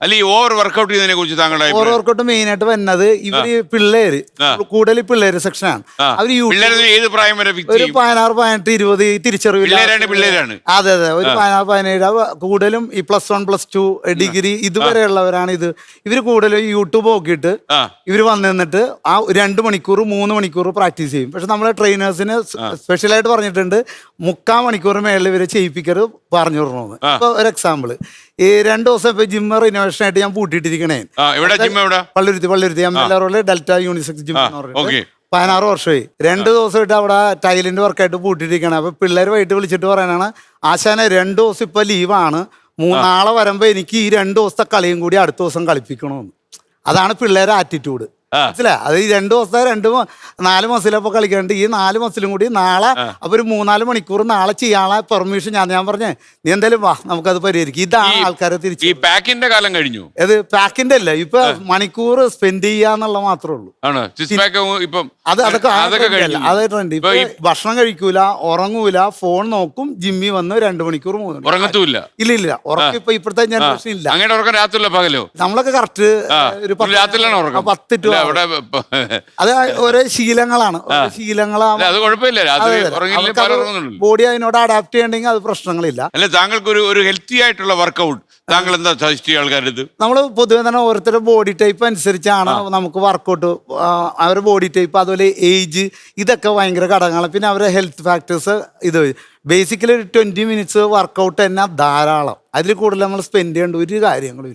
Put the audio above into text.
അല്ല ഈ over workout ചെയ്യുന്നതിനെ കുറിച്ച് താങ്കളുടെ ഓവർ വർക്കൗട്ട് മെയിൻ ആയിട്ട് വരുന്നത് ഇവര് പിള്ളേര് കൂടുതൽ പിള്ളേര് സെക്ഷനാണ്. അവര് ഏത് പ്രായം വരെ ഒരു 16, 18, 20 തിരിച്ചറിവില്ല. പിള്ളേരാണ്. അതെ ഒരു 16, 17 കൂടുതലും ഈ +1, +2 ഡിഗ്രി ഇതുവരെയുള്ളവരാണ് ഇത്. ഇവര് കൂടുതലും യൂട്യൂബ് നോക്കിയിട്ട് ഇവര് വന്നിട്ട് ആ 2 മണിക്കൂർ 3 മണിക്കൂർ പ്രാക്ടീസ് ചെയ്യും. പക്ഷെ നമ്മളെ ട്രെയിനേഴ്സിന് സ്പെഷ്യലായിട്ട് പറഞ്ഞിട്ടുണ്ട് 3/4 മണിക്കൂർ മേളിൽ ഇവരെ ചെയ്യിപ്പിക്കരുത് പറഞ്ഞു തരണമെന്ന്. ഇപ്പൊ ഒരു എക്സാമ്പിൾ, ഈ 2 ദിവസം ഇപ്പൊ ജിമ്മ് റിനോവേഷൻ ആയിട്ട് ഞാൻ പൂട്ടിയിട്ടിരിക്കണേ പള്ളുരുത്തി എംഎൽആർ ഡെൽറ്റ യൂണിസെക്സ് ജിം എന്ന് പറഞ്ഞിട്ട് 16 വർഷമായി. 2 ദിവസമായിട്ട് അവിടെ ടൈലിന്റെ വർക്കായിട്ട് പൂട്ടിയിട്ടിരിക്കണം. അപ്പൊ പിള്ളേർ വൈകിട്ട് വിളിച്ചിട്ട് പറയാനാണ്, ആശാനെ 2 ദിവസം ഇപ്പൊ ലീവാണ്, നാളെ വരുമ്പോ എനിക്ക് ഈ 2 ദിവസത്തെ കളിയും കൂടി അടുത്ത ദിവസം കളിപ്പിക്കണമെന്ന്. അതാണ് പിള്ളേരെ ആറ്റിറ്റ്യൂഡ്. മനസ്സിലായി? അത് ഈ 2 ദിവസത്തെ 4 മസിലപ്പോ കളിക്കാണ്ട് ഈ 4 മസിലും കൂടി നാളെ അപ്പൊ ഒരു 3-4 മണിക്കൂർ നാളെ ചെയ്യാനുള്ള പെർമിഷൻ ഞാൻ പറഞ്ഞേ, നീ എന്തായാലും വാ നമുക്കത് പരിഹരിക്കും. ഇതാണ് ആൾക്കാരെ തിരിച്ചു. പാക്കിന്റെ കാലം കഴിഞ്ഞു. ഇത് പാക്കിന്റെ അല്ല, ഇപ്പൊ മണിക്കൂർ സ്പെൻഡ് ചെയ്യാന്നുള്ള മാത്രമേ ഉള്ളൂ. അതൊക്കെ ട്രെൻഡ്. ഇപ്പൊ ഭക്ഷണം കഴിക്കൂല, ഉറങ്ങൂല, ഫോൺ നോക്കും, ജിമ്മി വന്ന് 2 മണിക്കൂർ 3 മണിക്കൂർ ഉറങ്ങത്തൂല്ല. ഇല്ല ഉറക്കം ഇപ്പൊ ഇപ്പോഴത്തെ ജനറേഷൻ ഇല്ല. നമ്മളൊക്കെ കറക്റ്റ് ഒരു 10 to അത് ഓരോ ശീലങ്ങളാണ്. ബോഡി അതിനോട് അഡാപ്റ്റ് ചെയ്യണമെങ്കിൽ അത് പ്രശ്നങ്ങളില്ല. അല്ല, താങ്കൾക്ക് ഒരു ഹെൽത്തി ആയിട്ടുള്ള വർക്കൗട്ട് താങ്കൾ എന്താ സജസ്റ്റ് ചെയ്യുക ആൾക്കാരുടെ? നമ്മൾ പൊതുവെ തന്നെ ഓരോരുത്തരുടെ ബോഡി ടൈപ്പ് അനുസരിച്ചാണ് നമുക്ക് വർക്കൗട്ട്. അവരുടെ ബോഡി ടൈപ്പ്, അതുപോലെ ഏജ്, ഇതൊക്കെ ഭയങ്കര ഘടകങ്ങളാണ്. പിന്നെ അവരുടെ ഹെൽത്ത് ഫാക്ടേഴ്സ്. ഇത് ബേസിക്കലി ഒരു 20 മിനിറ്റ്സ് വർക്കൗട്ട് തന്നെ ധാരാളം. അതിൽ കൂടുതൽ നമ്മൾ സ്പെൻഡ് ചെയ്യേണ്ട ഒരു കാര്യങ്ങളും